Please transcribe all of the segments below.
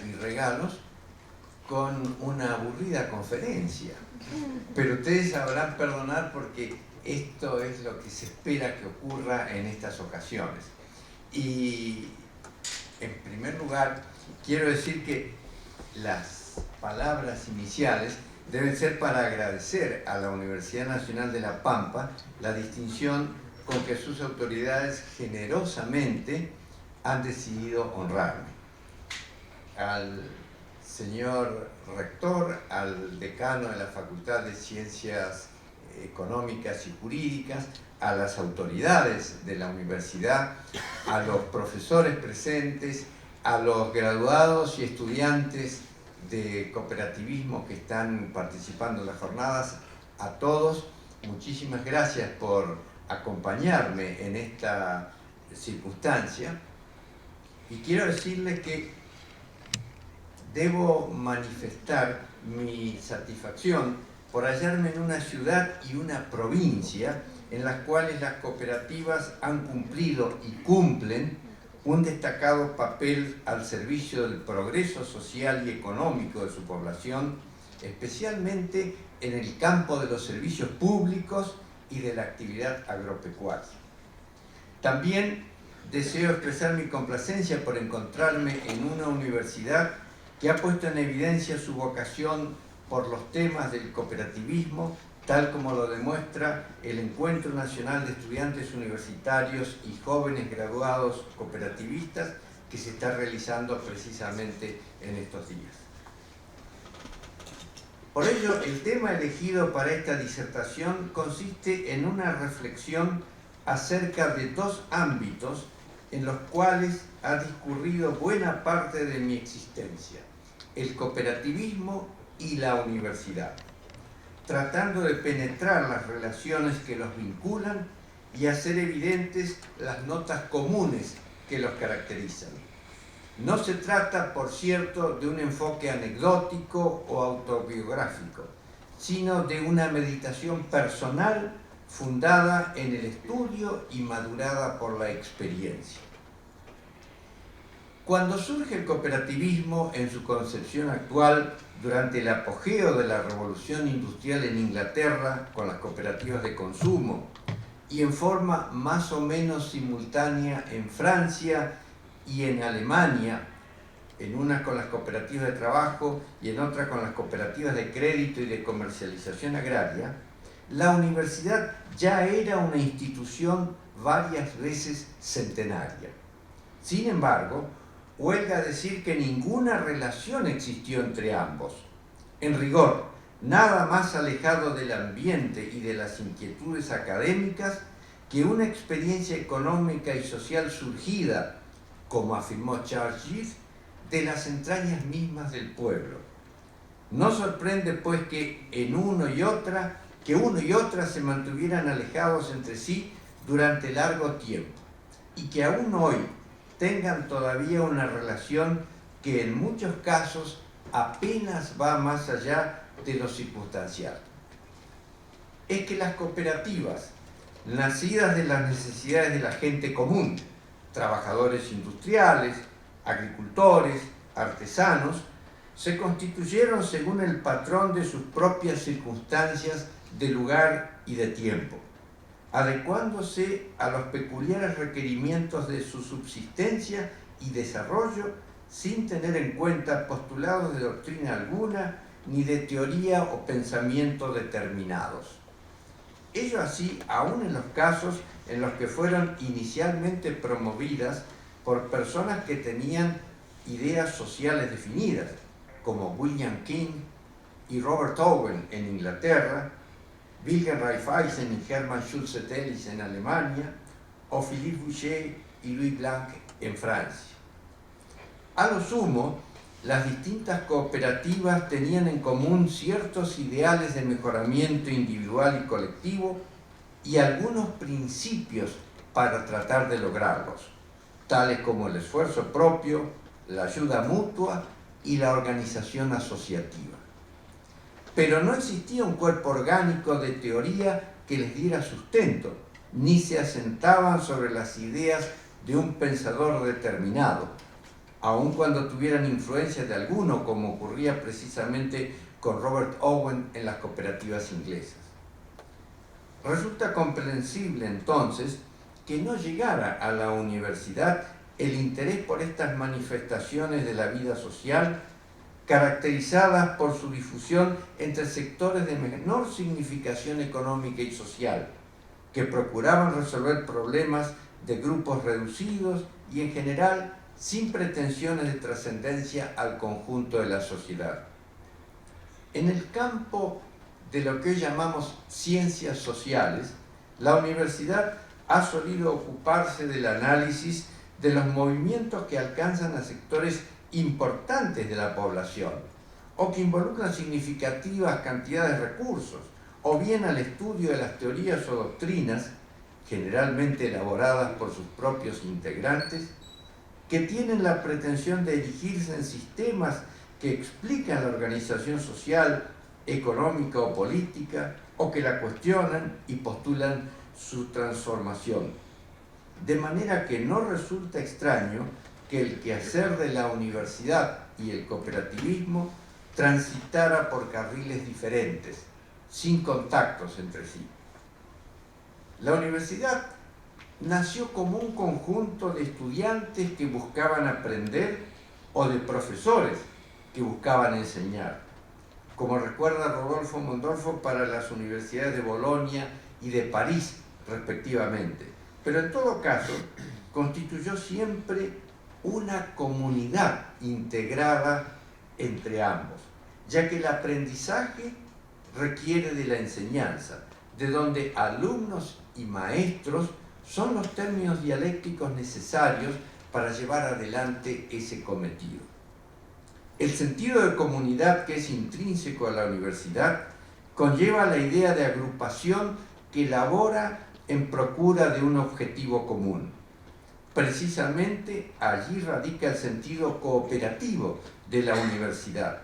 y regalos con una aburrida conferencia. Pero ustedes sabrán perdonar porque esto es lo que se espera que ocurra en estas ocasiones. Y en primer lugar, quiero decir que las palabras iniciales deben ser para agradecer a la Universidad Nacional de La Pampa la distinción con que sus autoridades generosamente han decidido honrarme. Al señor rector, al decano de la Facultad de Ciencias Económicas y Jurídicas, a las autoridades de la universidad, a los profesores presentes, a los graduados y estudiantes de cooperativismo que están participando en las jornadas, a todos, muchísimas gracias por acompañarme en esta circunstancia. Y quiero decirles que debo manifestar mi satisfacción por hallarme en una ciudad y una provincia en las cuales las cooperativas han cumplido y cumplen un destacado papel al servicio del progreso social y económico de su población, especialmente en el campo de los servicios públicos y de la actividad agropecuaria. También deseo expresar mi complacencia por encontrarme en una universidad que ha puesto en evidencia su vocación por los temas del cooperativismo, tal como lo demuestra el Encuentro Nacional de Estudiantes Universitarios y Jóvenes Graduados Cooperativistas que se está realizando precisamente en estos días. Por ello, el tema elegido para esta disertación consiste en una reflexión acerca de dos ámbitos en los cuales ha discurrido buena parte de mi existencia: el cooperativismo y la universidad, tratando de penetrar las relaciones que los vinculan y hacer evidentes las notas comunes que los caracterizan. No se trata, por cierto, de un enfoque anecdótico o autobiográfico, sino de una meditación personal fundada en el estudio y madurada por la experiencia. Cuando surge el cooperativismo en su concepción actual, durante el apogeo de la revolución industrial en Inglaterra con las cooperativas de consumo y en forma más o menos simultánea en Francia y en Alemania, en una con las cooperativas de trabajo y en otra con las cooperativas de crédito y de comercialización agraria, la universidad ya era una institución varias veces centenaria. Sin embargo, huelga decir que ninguna relación existió entre ambos. En rigor, nada más alejado del ambiente y de las inquietudes académicas que una experiencia económica y social surgida, como afirmó Charles Giff, de las entrañas mismas del pueblo. No sorprende, pues, que uno y otra se mantuvieran alejados entre sí durante largo tiempo y que aún hoy tengan todavía una relación que en muchos casos apenas va más allá de lo circunstancial. Es que las cooperativas, nacidas de las necesidades de la gente común, trabajadores industriales, agricultores, artesanos, se constituyeron según el patrón de sus propias circunstancias de lugar y de tiempo, adecuándose a los peculiares requerimientos de su subsistencia y desarrollo sin tener en cuenta postulados de doctrina alguna ni de teoría o pensamiento determinados. Ello así aún en los casos en los que fueron inicialmente promovidas por personas que tenían ideas sociales definidas, como William King y Robert Owen en Inglaterra, Wilhelm Raiffeisen y Hermann Schulze-Tellis en Alemania, o Philippe Boucher y Louis Blanc en Francia. A lo sumo, las distintas cooperativas tenían en común ciertos ideales de mejoramiento individual y colectivo y algunos principios para tratar de lograrlos, tales como el esfuerzo propio, la ayuda mutua y la organización asociativa. Pero no existía un cuerpo orgánico de teoría que les diera sustento, ni se asentaban sobre las ideas de un pensador determinado. aun cuando tuvieran influencia de alguno, como ocurría precisamente con Robert Owen en las cooperativas inglesas. Resulta comprensible entonces que no llegara a la universidad el interés por estas manifestaciones de la vida social, caracterizadas por su difusión entre sectores de menor significación económica y social, que procuraban resolver problemas de grupos reducidos y en general sin pretensiones de trascendencia al conjunto de la sociedad. En el campo de lo que hoy llamamos ciencias sociales, la universidad ha solido ocuparse del análisis de los movimientos que alcanzan a sectores importantes de la población o que involucran significativas cantidades de recursos, o bien al estudio de las teorías o doctrinas, generalmente elaboradas por sus propios integrantes, que tienen la pretensión de erigirse en sistemas que explican la organización social, económica o política, o que la cuestionan y postulan su transformación. De manera que no resulta extraño que el quehacer de la universidad y el cooperativismo transitara por carriles diferentes, sin contactos entre sí. La universidad nació como un conjunto de estudiantes que buscaban aprender o de profesores que buscaban enseñar, como recuerda Rodolfo Mondolfo para las universidades de Bolonia y de París, respectivamente. Pero en todo caso, constituyó siempre una comunidad integrada entre ambos, ya que el aprendizaje requiere de la enseñanza, de donde alumnos y maestros son los términos dialécticos necesarios para llevar adelante ese cometido. El sentido de comunidad que es intrínseco a la universidad conlleva la idea de agrupación que elabora en procura de un objetivo común. Precisamente allí radica el sentido cooperativo de la universidad.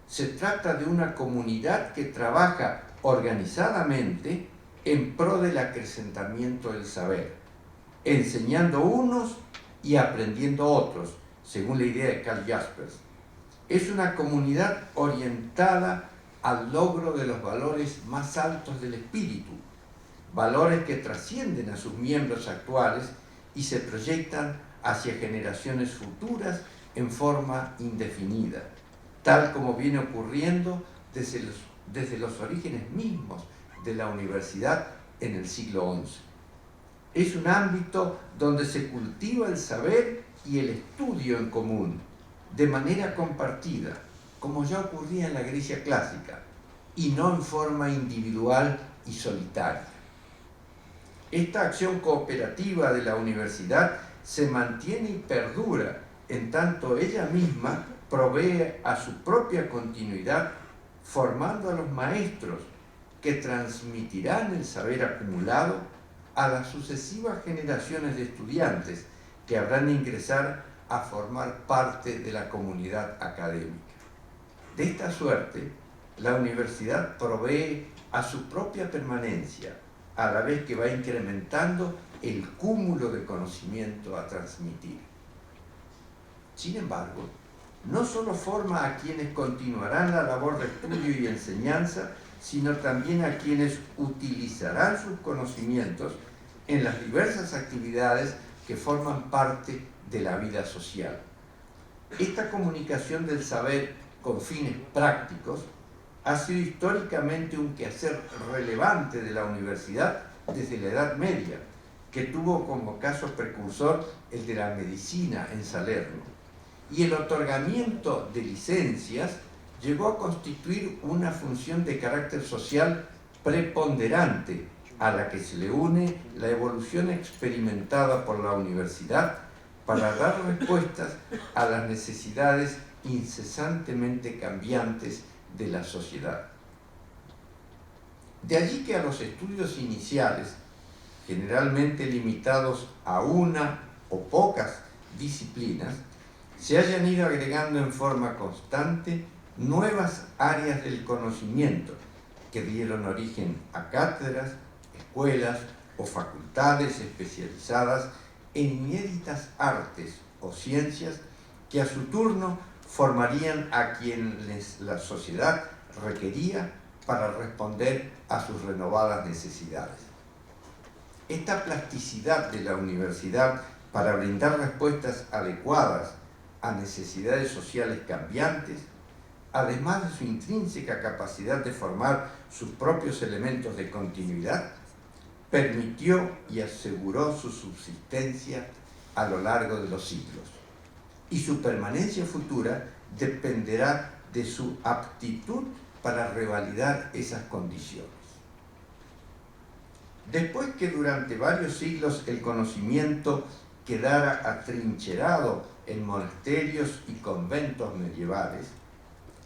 Se trata de una comunidad que trabaja organizadamente en pro del acrecentamiento del saber, enseñando unos y aprendiendo otros, según la idea de Karl Jaspers. Es una comunidad orientada al logro de los valores más altos del espíritu, valores que trascienden a sus miembros actuales y se proyectan hacia generaciones futuras en forma indefinida, tal como viene ocurriendo desde los orígenes mismos de la universidad en el siglo XI. Es un ámbito donde se cultiva el saber y el estudio en común, de manera compartida, como ya ocurría en la Grecia clásica, y no en forma individual y solitaria. Esta acción cooperativa de la universidad se mantiene y perdura, en tanto ella misma provee a su propia continuidad, formando a los maestros que transmitirán el saber acumulado a las sucesivas generaciones de estudiantes que habrán de ingresar a formar parte de la comunidad académica. De esta suerte, la universidad provee a su propia permanencia, a la vez que va incrementando el cúmulo de conocimiento a transmitir. Sin embargo, no solo forma a quienes continuarán la labor de estudio y enseñanza, sino también a quienes utilizarán sus conocimientos en las diversas actividades que forman parte de la vida social. Esta comunicación del saber con fines prácticos ha sido históricamente un quehacer relevante de la universidad desde la Edad Media, que tuvo como caso precursor el de la medicina en Salerno. Y el otorgamiento de licencias llegó a constituir una función de carácter social preponderante, a la que se le une la evolución experimentada por la universidad para dar respuestas a las necesidades incesantemente cambiantes de la sociedad. De allí que a los estudios iniciales, generalmente limitados a una o pocas disciplinas, se hayan ido agregando en forma constante nuevas áreas del conocimiento que dieron origen a cátedras, escuelas o facultades especializadas en inéditas artes o ciencias que a su turno formarían a quienes la sociedad requería para responder a sus renovadas necesidades. Esta plasticidad de la universidad para brindar respuestas adecuadas a necesidades sociales cambiantes, además de su intrínseca capacidad de formar sus propios elementos de continuidad, permitió y aseguró su subsistencia a lo largo de los siglos. Y su permanencia futura dependerá de su aptitud para revalidar esas condiciones. Después que durante varios siglos el conocimiento quedara atrincherado en monasterios y conventos medievales,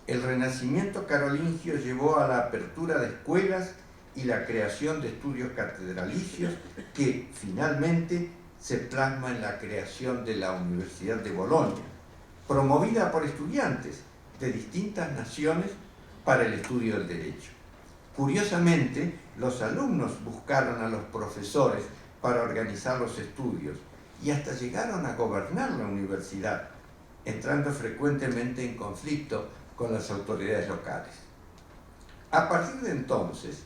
el Renacimiento carolingio llevó a la apertura de escuelas y la creación de estudios catedralicios que finalmente se plasma en la creación de la Universidad de Bolonia, promovida por estudiantes de distintas naciones para el estudio del derecho. Curiosamente, los alumnos buscaron a los profesores para organizar los estudios y hasta llegaron a gobernar la universidad, entrando frecuentemente en conflicto con las autoridades locales. A partir de entonces,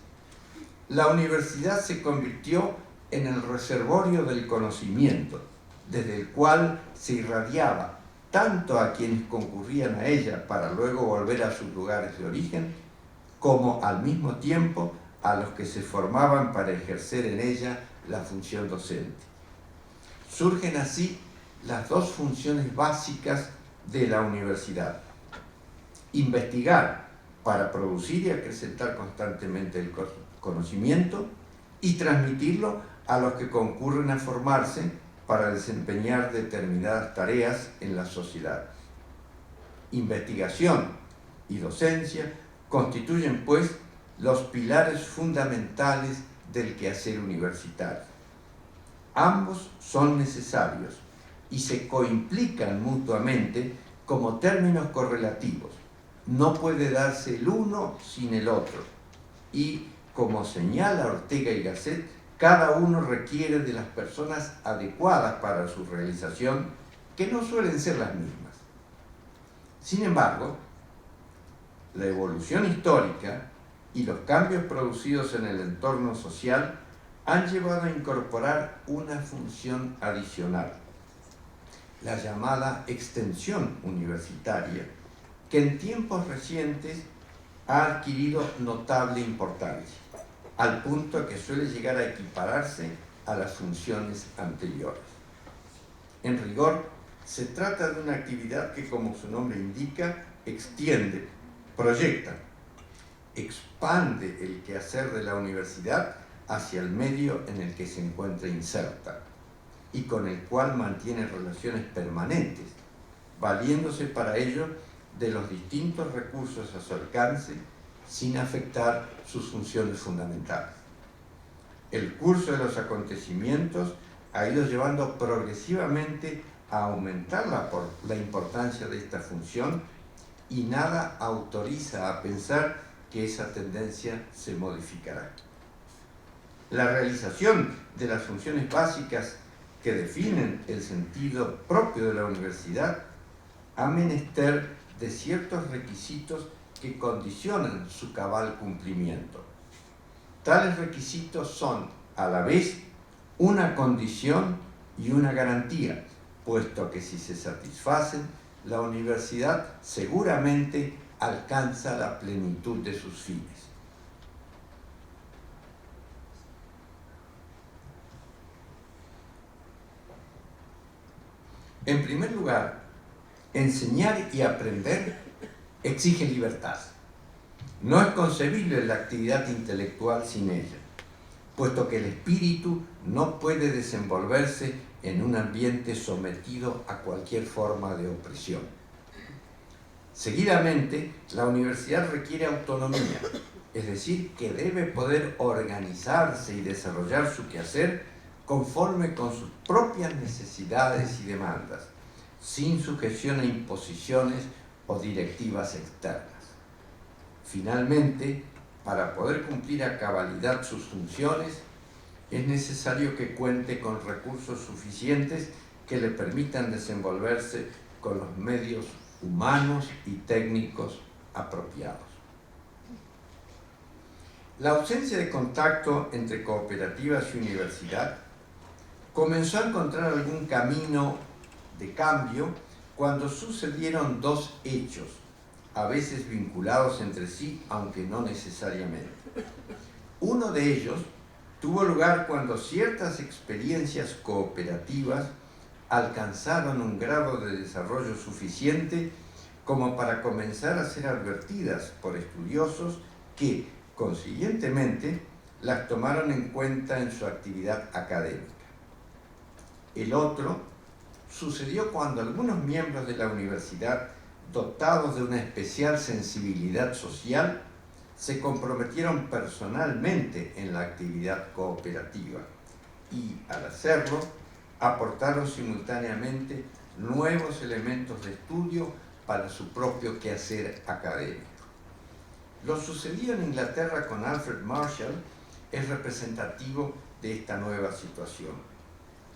la universidad se convirtió en el reservorio del conocimiento, desde el cual se irradiaba tanto a quienes concurrían a ella para luego volver a sus lugares de origen, como al mismo tiempo a los que se formaban para ejercer en ella la función docente. Surgen así las dos funciones básicas de la universidad: investigar para producir y acrecentar constantemente el conocimiento y transmitirlo a los que concurren a formarse para desempeñar determinadas tareas en la sociedad. Investigación y docencia constituyen, pues, los pilares fundamentales del quehacer universitario. Ambos son necesarios y se coimplican mutuamente como términos correlativos. No puede darse el uno sin el otro. Y, como señala Ortega y Gasset, cada uno requiere de las personas adecuadas para su realización, que no suelen ser las mismas. Sin embargo, la evolución histórica y los cambios producidos en el entorno social han llevado a incorporar una función adicional, la llamada extensión universitaria, que en tiempos recientes ha adquirido notable importancia, al punto que suele llegar a equipararse a las funciones anteriores. En rigor, se trata de una actividad que, como su nombre indica, extiende, proyecta, expande el quehacer de la universidad hacia el medio en el que se encuentra inserta y con el cual mantiene relaciones permanentes, valiéndose para ello de los distintos recursos a su alcance sin afectar sus funciones fundamentales. El curso de los acontecimientos ha ido llevando progresivamente a aumentar la importancia de esta función y nada autoriza a pensar que esa tendencia se modificará. La realización de las funciones básicas que definen el sentido propio de la universidad ha menester de ciertos requisitos que condicionan su cabal cumplimiento. Tales requisitos son, a la vez, una condición y una garantía, puesto que si se satisfacen, la universidad seguramente alcanza la plenitud de sus fines. En primer lugar, enseñar y aprender exige libertad. No es concebible la actividad intelectual sin ella, puesto que el espíritu no puede desenvolverse en un ambiente sometido a cualquier forma de opresión. Seguidamente, la universidad requiere autonomía, es decir, que debe poder organizarse y desarrollar su quehacer conforme con sus propias necesidades y demandas, sin sujeción a imposiciones o directivas externas. Finalmente, para poder cumplir a cabalidad sus funciones, es necesario que cuente con recursos suficientes que le permitan desenvolverse con los medios humanos y técnicos apropiados. La ausencia de contacto entre cooperativas y universidad comenzó a encontrar algún camino de cambio cuando sucedieron dos hechos, a veces vinculados entre sí, aunque no necesariamente. Uno de ellos tuvo lugar cuando ciertas experiencias cooperativas alcanzaron un grado de desarrollo suficiente como para comenzar a ser advertidas por estudiosos que, consiguientemente, las tomaron en cuenta en su actividad académica. El otro sucedió cuando algunos miembros de la universidad, dotados de una especial sensibilidad social, se comprometieron personalmente en la actividad cooperativa y, al hacerlo, aportaron simultáneamente nuevos elementos de estudio para su propio quehacer académico. Lo sucedido en Inglaterra con Alfred Marshall es representativo de esta nueva situación,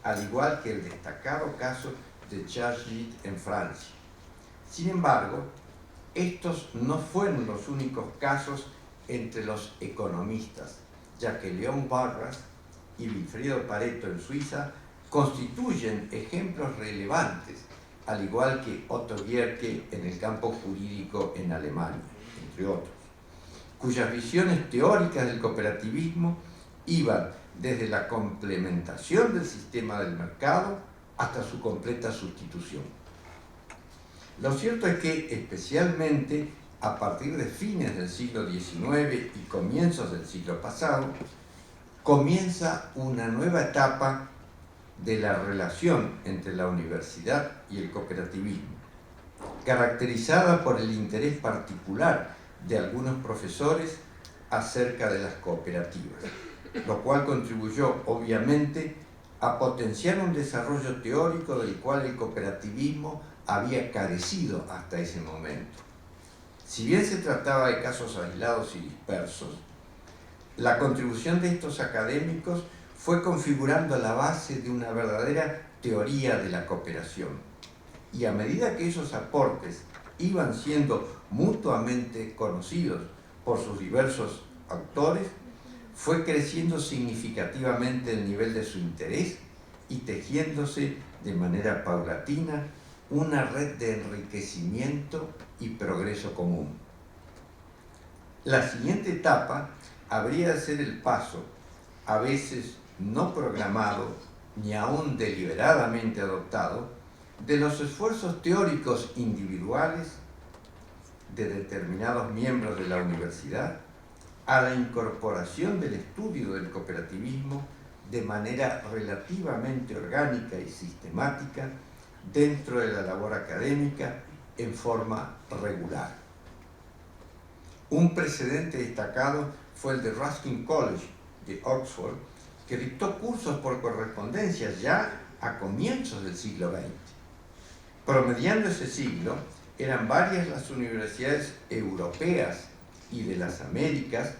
al igual que el destacado caso de Charles Gide en Francia. Sin embargo, estos no fueron los únicos casos entre los economistas, ya que Léon Barras y Wilfredo Pareto en Suiza constituyen ejemplos relevantes, al igual que Otto Gierke en el campo jurídico en Alemania, entre otros, cuyas visiones teóricas del cooperativismo iban desde la complementación del sistema del mercado hasta su completa sustitución. Lo cierto es que, especialmente a partir de fines del siglo XIX y comienzos del siglo pasado, comienza una nueva etapa de la relación entre la universidad y el cooperativismo, caracterizada por el interés particular de algunos profesores acerca de las cooperativas, lo cual contribuyó, obviamente, a potenciar un desarrollo teórico del cual el cooperativismo había carecido hasta ese momento. Si bien se trataba de casos aislados y dispersos, la contribución de estos académicos fue configurando la base de una verdadera teoría de la cooperación. Y a medida que esos aportes iban siendo mutuamente conocidos por sus diversos autores, fue creciendo significativamente el nivel de su interés y tejiéndose de manera paulatina una red de enriquecimiento y progreso común. La siguiente etapa habría de ser el paso, a veces no programado ni aún deliberadamente adoptado, de los esfuerzos teóricos individuales de determinados miembros de la universidad a la incorporación del estudio del cooperativismo de manera relativamente orgánica y sistemática dentro de la labor académica en forma regular. Un precedente destacado fue el de Ruskin College de Oxford, que dictó cursos por correspondencia ya a comienzos del siglo XX. Promediando ese siglo, eran varias las universidades europeas y de las Américas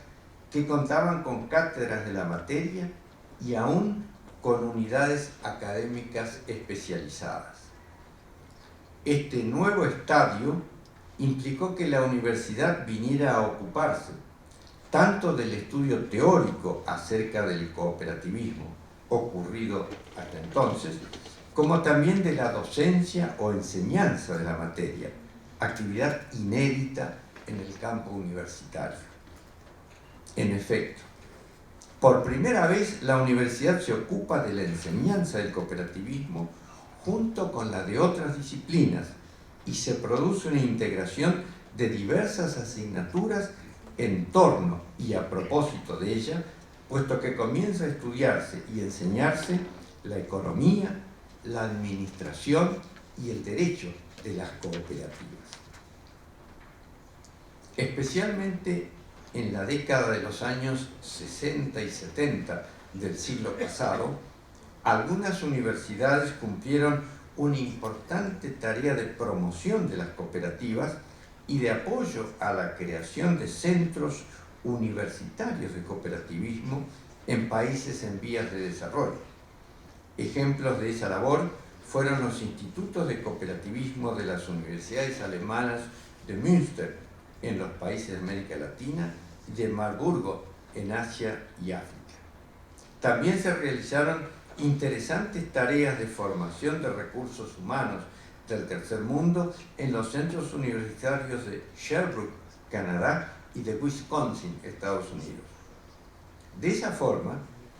que contaban con cátedras de la materia y aún con unidades académicas especializadas. Este nuevo estadio implicó que la universidad viniera a ocuparse tanto del estudio teórico acerca del cooperativismo ocurrido hasta entonces, como también de la docencia o enseñanza de la materia, actividad inédita en el campo universitario. En efecto, por primera vez la universidad se ocupa de la enseñanza del cooperativismo junto con la de otras disciplinas y se produce una integración de diversas asignaturas en torno y a propósito de ella, puesto que comienza a estudiarse y enseñarse la economía, la administración y el derecho de las cooperativas. Especialmente en la década de los años 60 y 70 del siglo pasado, algunas universidades cumplieron una importante tarea de promoción de las cooperativas y de apoyo a la creación de centros universitarios de cooperativismo en países en vías de desarrollo. Ejemplos de esa labor fueron los institutos de cooperativismo de las universidades alemanas de Münster en los países de América Latina y de Marburgo en Asia y África. También se realizaron interesantes tareas de formación de recursos humanos del tercer mundo en los centros universitarios de Sherbrooke, Canadá, y de Wisconsin, Estados Unidos. De esa forma,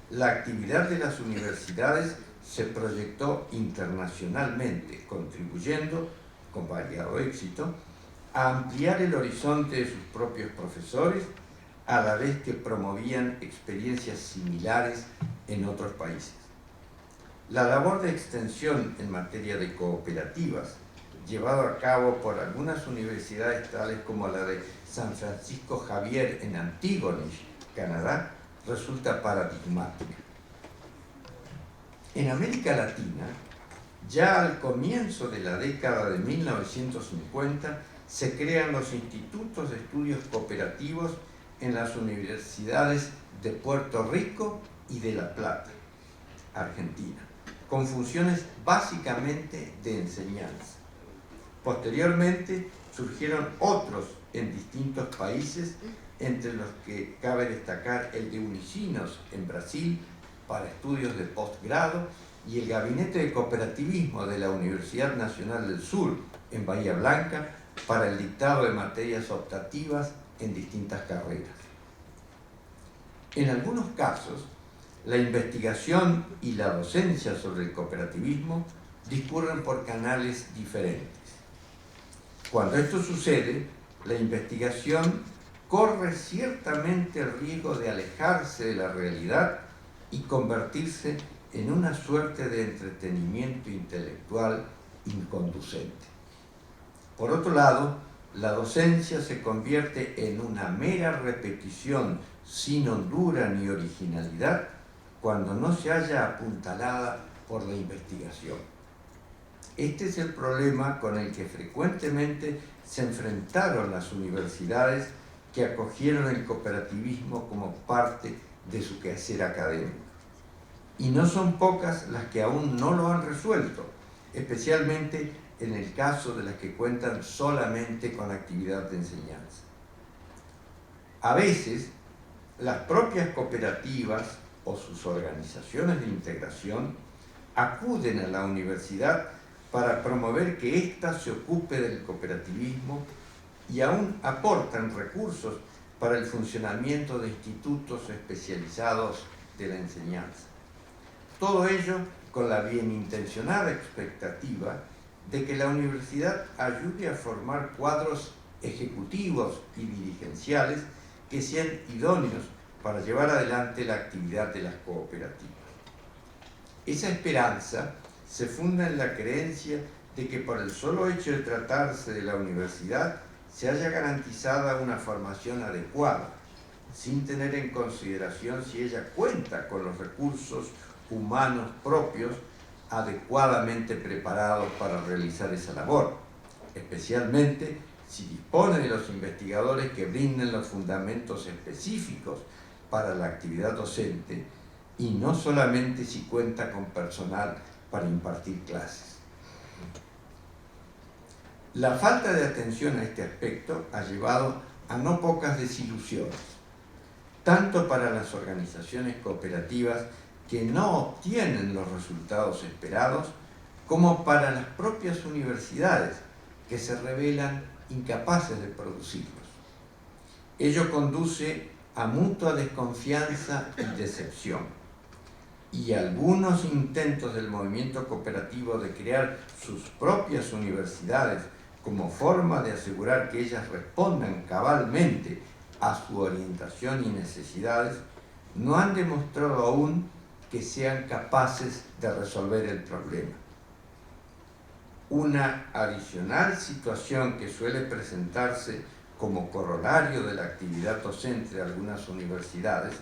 la actividad de las universidades se proyectó internacionalmente, contribuyendo, con variado éxito, a ampliar el horizonte de sus propios profesores, a la vez que promovían experiencias similares en otros países. La labor de extensión en materia de cooperativas, llevado a cabo por algunas universidades tales como la de San Francisco Javier en Antigonish, Canadá, resulta paradigmática. En América Latina, ya al comienzo de la década de 1950, se crean los institutos de estudios cooperativos en las universidades de Puerto Rico y de La Plata, Argentina, con funciones básicamente de enseñanza. Posteriormente surgieron otros en distintos países, entre los que cabe destacar el de Unicinos en Brasil para estudios de posgrado y el Gabinete de Cooperativismo de la Universidad Nacional del Sur en Bahía Blanca para el dictado de materias optativas en distintas carreras. En algunos casos, la investigación y la docencia sobre el cooperativismo discurren por canales diferentes. Cuando esto sucede, la investigación corre ciertamente el riesgo de alejarse de la realidad y convertirse en una suerte de entretenimiento intelectual inconducente. Por otro lado, la docencia se convierte en una mera repetición sin hondura ni originalidad cuando no se halla apuntalada por la investigación. Este es el problema con el que frecuentemente se enfrentaron las universidades que acogieron el cooperativismo como parte de su quehacer académico. Y no son pocas las que aún no lo han resuelto, especialmente en el caso de las que cuentan solamente con actividad de enseñanza. A veces, las propias cooperativas o sus organizaciones de integración acuden a la universidad para promover que ésta se ocupe del cooperativismo y aún aportan recursos para el funcionamiento de institutos especializados de la enseñanza. Todo ello con la bienintencionada expectativa de que la universidad ayude a formar cuadros ejecutivos y dirigenciales que sean idóneos para llevar adelante la actividad de las cooperativas. Esa esperanza se funda en la creencia de que por el solo hecho de tratarse de la universidad se haya garantizada una formación adecuada, sin tener en consideración si ella cuenta con los recursos humanos propios adecuadamente preparados para realizar esa labor, especialmente si dispone de los investigadores que brinden los fundamentos específicos para la actividad docente y no solamente si cuenta con personal para impartir clases. La falta de atención a este aspecto ha llevado a no pocas desilusiones, tanto para las organizaciones cooperativas que no obtienen los resultados esperados, como para las propias universidades que se revelan incapaces de producirlos. Ello conduce a mutua desconfianza y decepción, y algunos intentos del movimiento cooperativo de crear sus propias universidades como forma de asegurar que ellas respondan cabalmente a su orientación y necesidades, no han demostrado aún que sean capaces de resolver el problema. Una adicional situación que suele presentarse como corolario de la actividad docente de algunas universidades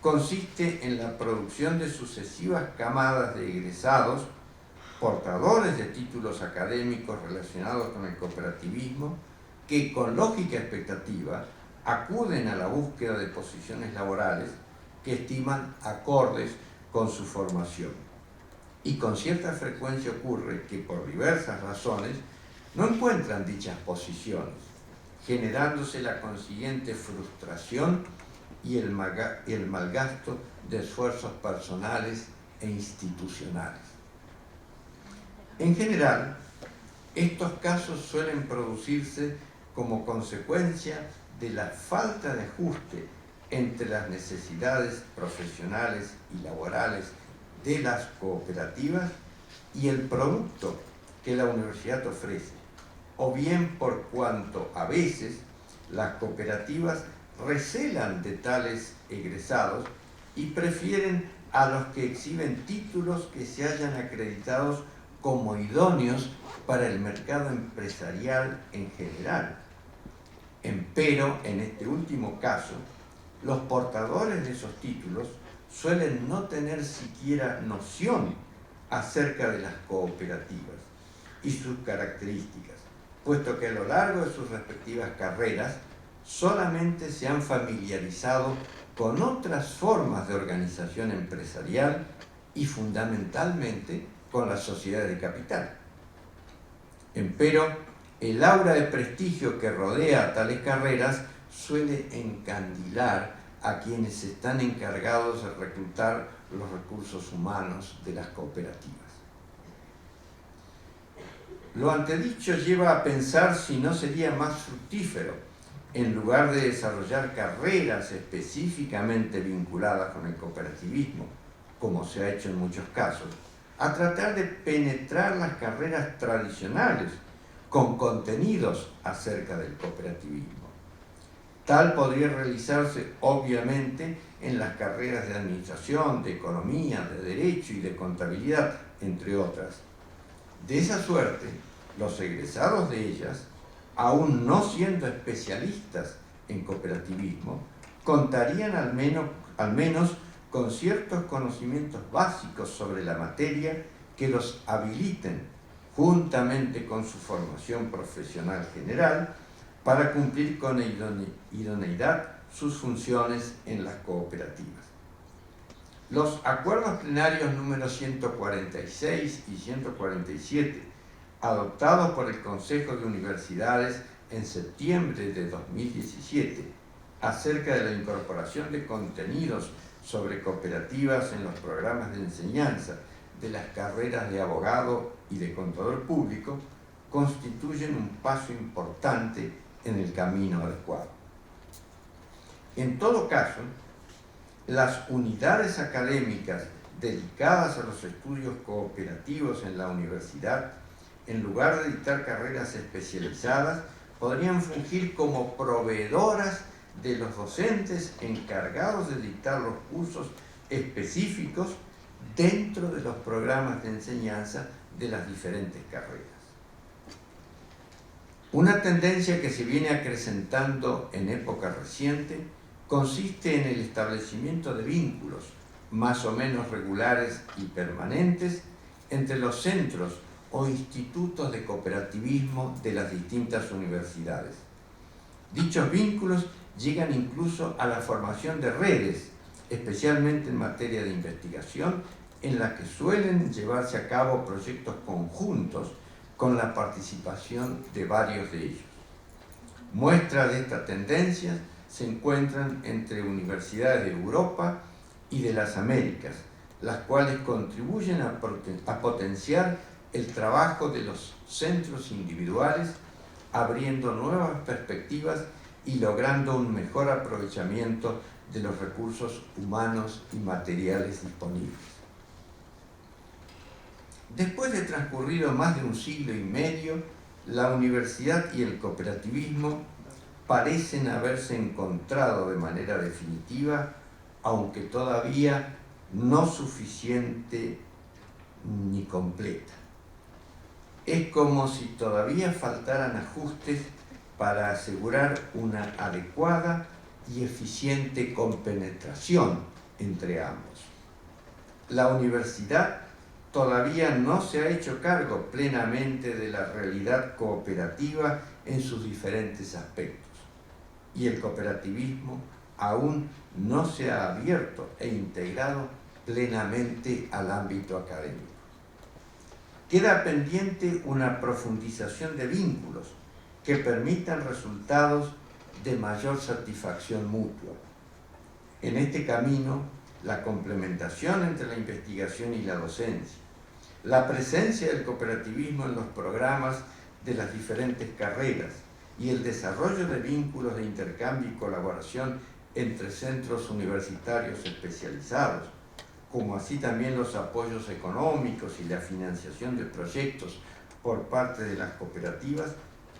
consiste en la producción de sucesivas camadas de egresados, portadores de títulos académicos relacionados con el cooperativismo, que con lógica expectativa acuden a la búsqueda de posiciones laborales que estiman acordes con su formación. y con cierta frecuencia ocurre que por diversas razones no encuentran dichas posiciones, generándose la consiguiente frustración y el malgasto de esfuerzos personales e institucionales. En general, estos casos suelen producirse como consecuencia de la falta de ajuste entre las necesidades profesionales y laborales de las cooperativas y el producto que la universidad ofrece, o bien por cuanto a veces las cooperativas recelan de tales egresados y prefieren a los que exhiben títulos que se hayan acreditados como idóneos para el mercado empresarial en general. Empero, en este último caso, los portadores de esos títulos suelen no tener siquiera noción acerca de las cooperativas y sus características, puesto que a lo largo de sus respectivas carreras solamente se han familiarizado con otras formas de organización empresarial y fundamentalmente con las sociedades de capital. Empero, el aura de prestigio que rodea a tales carreras suele encandilar a quienes están encargados de reclutar los recursos humanos de las cooperativas. Lo antedicho lleva a pensar si no sería más fructífero, en lugar de desarrollar carreras específicamente vinculadas con el cooperativismo, como se ha hecho en muchos casos, a tratar de penetrar las carreras tradicionales con contenidos acerca del cooperativismo. Tal podría realizarse, obviamente, en las carreras de administración, de economía, de derecho y de contabilidad, entre otras. De esa suerte, los egresados de ellas, aún no siendo especialistas en cooperativismo, contarían al menos con ciertos conocimientos básicos sobre la materia que los habiliten, juntamente con su formación profesional general, para cumplir con idoneidad sus funciones en las cooperativas. Los acuerdos plenarios número 146 y 147, adoptados por el Consejo de Universidades en septiembre de 2017, acerca de la incorporación de contenidos sobre cooperativas en los programas de enseñanza de las carreras de abogado y de contador público, constituyen un paso importante en el camino adecuado. En todo caso, las unidades académicas dedicadas a los estudios cooperativos en la universidad, en lugar de dictar carreras especializadas, podrían fungir como proveedoras de los docentes encargados de dictar los cursos específicos dentro de los programas de enseñanza de las diferentes carreras. Una tendencia que se viene acrecentando en época reciente consiste en el establecimiento de vínculos más o menos regulares y permanentes entre los centros o institutos de cooperativismo de las distintas universidades. Dichos vínculos llegan incluso a la formación de redes, especialmente en materia de investigación, en la que suelen llevarse a cabo proyectos conjuntos con la participación de varios de ellos. Muestras de esta tendencia se encuentran entre universidades de Europa y de las Américas, las cuales contribuyen a potenciar el trabajo de los centros individuales, abriendo nuevas perspectivas y logrando un mejor aprovechamiento de los recursos humanos y materiales disponibles. Después de transcurrido más de un siglo y medio, la universidad y el cooperativismo parecen haberse encontrado de manera definitiva, aunque todavía no suficiente ni completa. Es como si todavía faltaran ajustes para asegurar una adecuada y eficiente compenetración entre ambos. La universidad todavía no se ha hecho cargo plenamente de la realidad cooperativa en sus diferentes aspectos, y el cooperativismo aún no se ha abierto e integrado plenamente al ámbito académico. Queda pendiente una profundización de vínculos que permitan resultados de mayor satisfacción mutua. En este camino, la complementación entre la investigación y la docencia, la presencia del cooperativismo en los programas de las diferentes carreras y el desarrollo de vínculos de intercambio y colaboración entre centros universitarios especializados, como así también los apoyos económicos y la financiación de proyectos por parte de las cooperativas,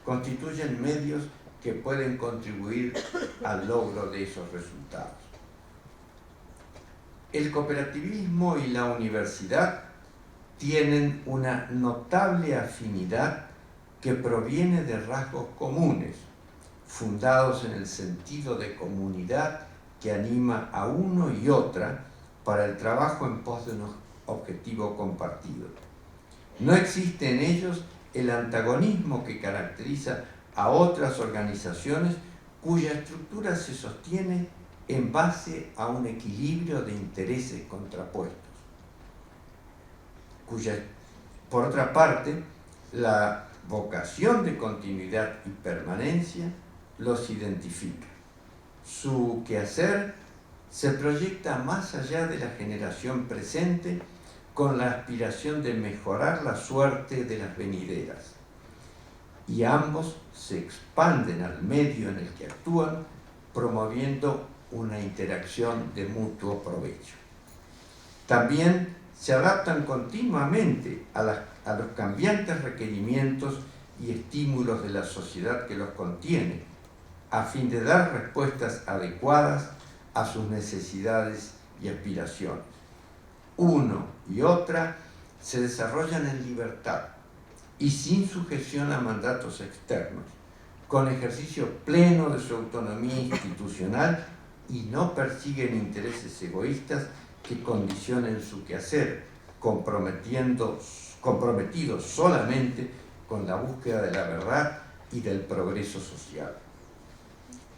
constituyen medios que pueden contribuir al logro de esos resultados. El cooperativismo y la universidad tienen una notable afinidad que proviene de rasgos comunes, fundados en el sentido de comunidad que anima a uno y otra para el trabajo en pos de un objetivo compartido. No existe en ellos el antagonismo que caracteriza a otras organizaciones cuya estructura se sostiene en base a un equilibrio de intereses contrapuestos. Por otra parte, la vocación de continuidad y permanencia los identifica. Su quehacer se proyecta más allá de la generación presente con la aspiración de mejorar la suerte de las venideras. Y ambos se expanden al medio en el que actúan, promoviendo una interacción de mutuo provecho. También se adaptan continuamente a los cambiantes requerimientos y estímulos de la sociedad que los contiene, a fin de dar respuestas adecuadas a sus necesidades y aspiraciones. Uno y otra se desarrollan en libertad y sin sujeción a mandatos externos, con ejercicio pleno de su autonomía institucional y no persiguen intereses egoístas que condicionen su quehacer, comprometidos solamente con la búsqueda de la verdad y del progreso social.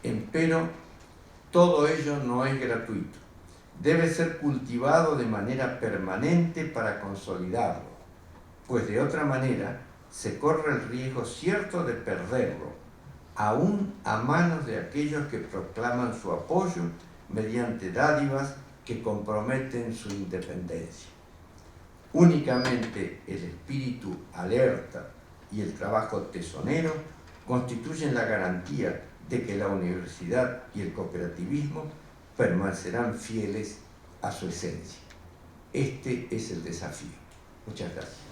Empero, todo ello no es gratuito. Debe ser cultivado de manera permanente para consolidarlo, pues de otra manera se corre el riesgo cierto de perderlo, aún a manos de aquellos que proclaman su apoyo mediante dádivas que comprometen su independencia. Únicamente el espíritu alerta y el trabajo tesonero constituyen la garantía de que la universidad y el cooperativismo permanecerán fieles a su esencia. Este es el desafío. Muchas gracias.